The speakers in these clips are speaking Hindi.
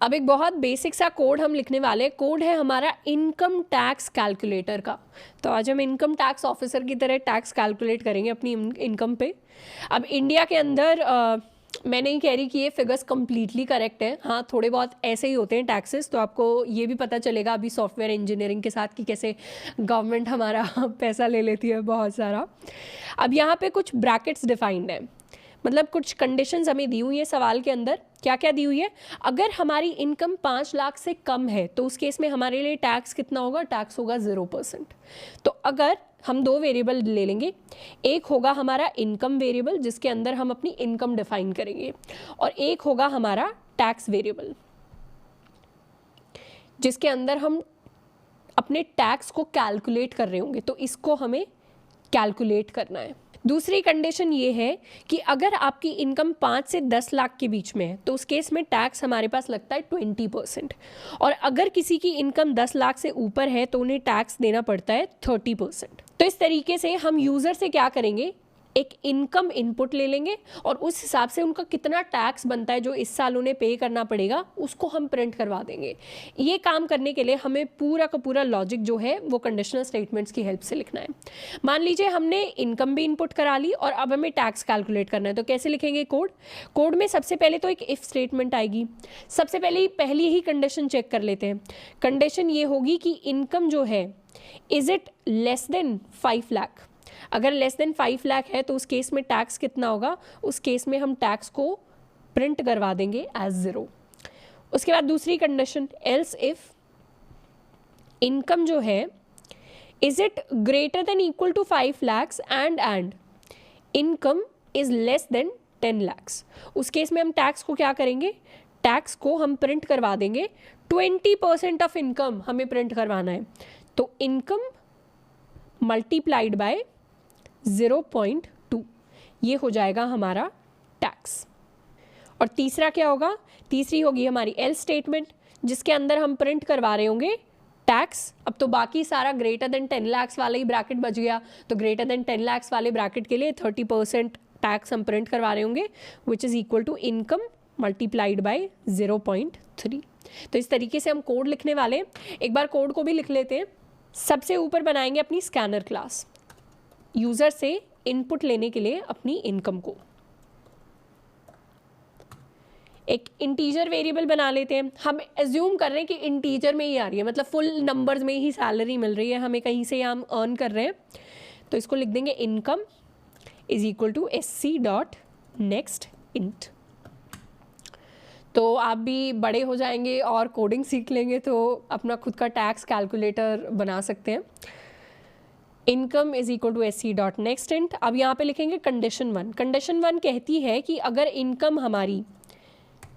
अब एक बहुत बेसिक सा कोड हम लिखने वाले हैं। कोड है हमारा इनकम टैक्स कैलकुलेटर का। तो आज हम इनकम टैक्स ऑफिसर की तरह टैक्स कैलकुलेट करेंगे अपनी इनकम पे। अब इंडिया के अंदर मैं नहीं कह रही कि ये फिगर्स कम्प्लीटली करेक्ट है, हाँ थोड़े बहुत ऐसे ही होते हैं टैक्सेस, तो आपको ये भी पता चलेगा अभी सॉफ्टवेयर इंजीनियरिंग के साथ कि कैसे गवर्नमेंट हमारा पैसा ले लेती है बहुत सारा। अब यहाँ पे कुछ ब्रैकेट्स डिफाइंड है, मतलब कुछ कंडीशंस हमें दी हुई है सवाल के अंदर। क्या क्या दी हुई है? अगर हमारी इनकम 5 लाख से कम है तो उस केस में हमारे लिए टैक्स कितना होगा? टैक्स होगा 0%। तो अगर हम दो वेरिएबल ले लेंगे, एक होगा हमारा इनकम वेरिएबल जिसके अंदर हम अपनी इनकम डिफाइन करेंगे, और एक होगा हमारा टैक्स वेरिएबल जिसके अंदर हम अपने टैक्स को कैलकुलेट कर रहे होंगे। तो इसको हमें कैलकुलेट करना है। दूसरी कंडीशन ये है कि अगर आपकी इनकम 5 से 10 लाख के बीच में है तो उस केस में टैक्स हमारे पास लगता है 20%, और अगर किसी की इनकम 10 लाख से ऊपर है तो उन्हें टैक्स देना पड़ता है 30%। तो इस तरीके से हम यूज़र से क्या करेंगे, एक इनकम इनपुट ले लेंगे और उस हिसाब से उनका कितना टैक्स बनता है जो इस साल उन्हें पे करना पड़ेगा उसको हम प्रिंट करवा देंगे। ये काम करने के लिए हमें पूरा का पूरा लॉजिक जो है वो कंडीशनल स्टेटमेंट्स की हेल्प से लिखना है। मान लीजिए हमने इनकम भी इनपुट करा ली और अब हमें टैक्स कैलकुलेट करना है, तो कैसे लिखेंगे कोड में सबसे पहले तो एक इफ स्टेटमेंट आएगी। सबसे पहली ही कंडीशन चेक कर लेते हैं। कंडीशन ये होगी कि इनकम जो है is it less than 5 lakh. अगर लेस देन 5 लाख है तो उस केस में टैक्स कितना होगा? उस केस में हम टैक्स को प्रिंट करवा देंगे एज 0। उसके बाद दूसरी कंडीशन, एल्स इफ इनकम जो है is it greater than equal to 5 lakhs and income is less than 10 lakhs। उस केस में हम टैक्स को क्या करेंगे? टैक्स को हम प्रिंट करवा देंगे 20% ऑफ इनकम हमें प्रिंट करवाना है। तो इनकम मल्टीप्लाइड बाय 0.2, ये हो जाएगा हमारा टैक्स। और तीसरा क्या होगा? तीसरी होगी हमारी एल स्टेटमेंट जिसके अंदर हम प्रिंट करवा रहे होंगे टैक्स। अब तो बाकी सारा ग्रेटर देन 10 lakhs वाला ही ब्रैकेट बच गया, तो ग्रेटर देन 10 lakhs वाले ब्रैकेट के लिए 30% टैक्स हम प्रिंट करवा रहे होंगे which is equal to income multiplied by 0.3। तो इस तरीके से हम कोड लिखने वाले। एक बार कोड को भी लिख लेते हैं। सबसे ऊपर बनाएंगे अपनी स्कैनर क्लास, यूज़र से इनपुट लेने के लिए अपनी इनकम को। एक इंटीजर वेरिएबल बना लेते हैं। हम एज्यूम कर रहे हैं कि इंटीजर में ही आ रही है, मतलब फुल नंबर्स में ही सैलरी मिल रही है हमें, कहीं से हम अर्न कर रहे हैं। तो इसको लिख देंगे income is equal to sc dot next int. तो आप भी बड़े हो जाएंगे और कोडिंग सीख लेंगे तो अपना खुद का टैक्स कैलकुलेटर बना सकते हैं। Income is equal to sc dot next int. अब यहाँ पे लिखेंगे कंडीशन 1। कंडीशन 1 कहती है कि अगर इनकम हमारी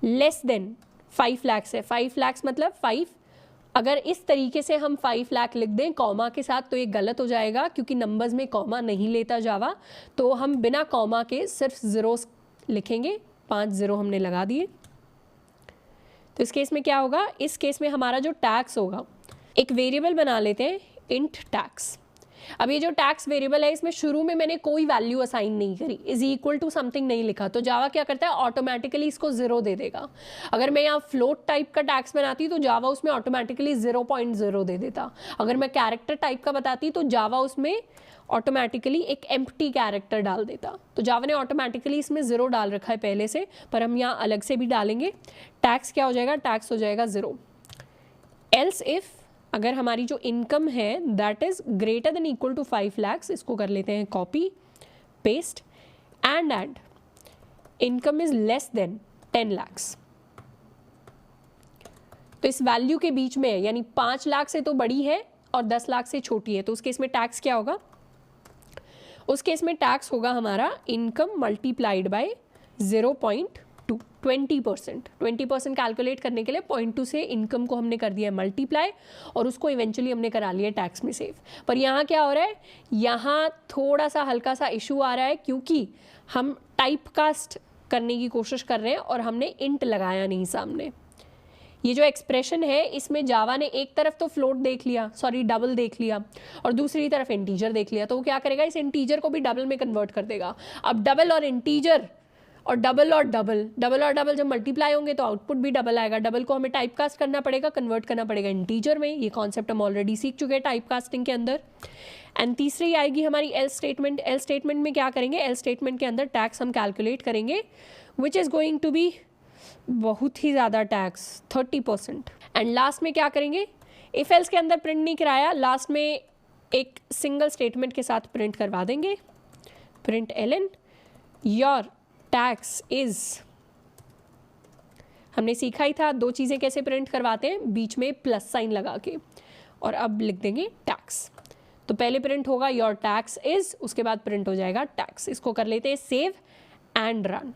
लेस देन 5 lakhs है, 5 lakhs मतलब 5, अगर इस तरीके से हम 5 लाख लिख दें कॉमा के साथ तो ये गलत हो जाएगा क्योंकि नंबर्स में कॉमा नहीं लेता जावा। तो हम बिना कॉमा के सिर्फ ज़ीरोस लिखेंगे, 5 0 हमने लगा दिए। तो इस केस में क्या होगा? इस केस में हमारा जो टैक्स होगा, एक वेरिएबल बना लेते हैं इंट टैक्स। अब ये जो टैक्स वेरिएबल है इसमें शुरू में मैंने कोई वैल्यू असाइन नहीं करी, इज इक्वल टू समथिंग नहीं लिखा, तो जावा क्या करता है ऑटोमेटिकली इसको 0 दे देगा। अगर मैं यहाँ फ्लोट टाइप का टैक्स बनाती तो जावा उसमें ऑटोमेटिकली 0.0 दे देता। अगर मैं कैरेक्टर टाइप का बताती तो जावा उसमें ऑटोमेटिकली एक एम्प्टी कैरेक्टर डाल देता। तो जावा ने ऑटोमेटिकली इसमें 0 डाल रखा है पहले से, पर हम यहाँ अलग से भी डालेंगे। टैक्स क्या हो जाएगा? टैक्स हो जाएगा 0। एल्स इफ अगर हमारी जो इनकम है that is greater than equal to 5 lakhs, इसको कर लेते हैं copy paste, and income is less than 10 lakhs। तो इस वैल्यू के बीच में है, यानी 5 लाख से तो बड़ी है और 10 लाख से छोटी है, तो उस केस में टैक्स क्या होगा? उस केस में टैक्स होगा हमारा इनकम मल्टीप्लाइड बाय 0.2, 20%। 20% कैलकुलेट करने के लिए 0.2 से इनकम को हमने कर दिया है मल्टीप्लाई और उसको इवेंचुअली हमने करा लिया टैक्स में सेव। पर यहाँ क्या हो रहा है? यहाँ थोड़ा सा हल्का सा इशू आ रहा है क्योंकि हम टाइप कास्ट करने की कोशिश कर रहे हैं और हमने इंट लगाया नहीं सामने। ये जो एक्सप्रेशन है इसमें जावा ने एक तरफ तो फ्लोट देख लिया, सॉरी डबल देख लिया, और दूसरी तरफ इंटीजर देख लिया। तो वो क्या करेगा? इस इंटीजर को भी डबल में कन्वर्ट कर देगा। अब डबल और इंटीजर और डबल और डबल जब मल्टीप्लाई होंगे तो आउटपुट भी डबल आएगा। डबल को हमें टाइप कास्ट करना पड़ेगा, कन्वर्ट करना पड़ेगा इंटीजर में। ये कॉन्सेप्ट हम ऑलरेडी सीख चुके हैं टाइप कास्टिंग के अंदर। एंड तीसरी आएगी हमारी एल स्टेटमेंट। एल स्टेटमेंट में क्या करेंगे, एल स्टेटमेंट के अंदर टैक्स हम कैलकुलेट करेंगे which is going to be बहुत ही ज़्यादा टैक्स, 30%। एंड लास्ट में क्या करेंगे, इफ एल्स के अंदर प्रिंट नहीं कराया, लास्ट में एक सिंगल स्टेटमेंट के साथ प्रिंट करवा देंगे, प्रिंट एलन योर टैक्स इज। हमने सीखा ही था दो चीज़ें कैसे प्रिंट करवाते हैं, बीच में प्लस साइन लगा के, और अब लिख देंगे टैक्स। तो पहले प्रिंट होगा योर टैक्स इज, उसके बाद प्रिंट हो जाएगा टैक्स। इसको कर लेते हैं सेव एंड रन।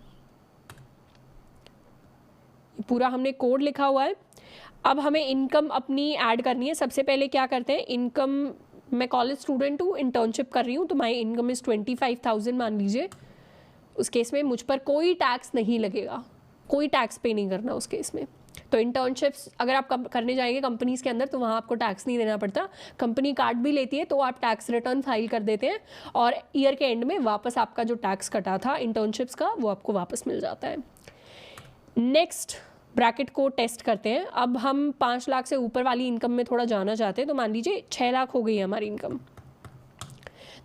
पूरा हमने कोड लिखा हुआ है। अब हमें इनकम अपनी ऐड करनी है। सबसे पहले क्या करते हैं, इनकम, मैं कॉलेज स्टूडेंट हूँ, इंटर्नशिप कर रही हूँ, तो माई इनकम इज़ 25,000 मान लीजिए। उस केस में मुझ पर कोई टैक्स नहीं लगेगा, कोई टैक्स पे नहीं करना उस केस में। तो इंटर्नशिप्स अगर आप करने जाएंगे कंपनीज़ के अंदर तो वहाँ आपको टैक्स नहीं देना पड़ता। कंपनी काट भी लेती है तो आप टैक्स रिटर्न फाइल कर देते हैं और ईयर के एंड में वापस आपका जो टैक्स कटा था इंटर्नशिप्स का वो आपको वापस मिल जाता है। नेक्स्ट ब्रैकेट को टेस्ट करते हैं। अब हम 5 लाख से ऊपर वाली इनकम में थोड़ा जाना चाहते हैं, तो मान लीजिए 6 लाख हो गई है हमारी इनकम।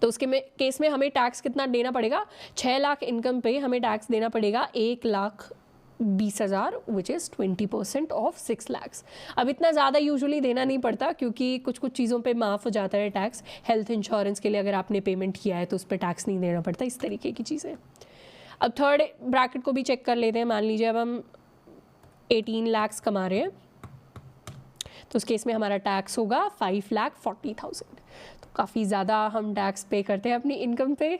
तो उसके केस में हमें टैक्स कितना देना पड़ेगा, 6 लाख इनकम पे हमें टैक्स देना पड़ेगा 1,20,000 विच इज़ 20% ऑफ 6 लाख। अब इतना ज़्यादा यूजुअली देना नहीं पड़ता क्योंकि कुछ कुछ चीज़ों पे माफ़ हो जाता है टैक्स। हेल्थ इंश्योरेंस के लिए अगर आपने पेमेंट किया है तो उस पर टैक्स नहीं देना पड़ता, इस तरीके की चीज़ें। अब थर्ड ब्रैकेट को भी चेक कर लेते हैं। मान लीजिए अब हम 18 लाख कमा रहे हैं तो उस केस में हमारा टैक्स होगा 5,40,000। तो काफ़ी ज़्यादा हम टैक्स पे करते हैं अपनी इनकम पे,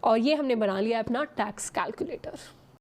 और ये हमने बना लिया अपना टैक्स कैलकुलेटर।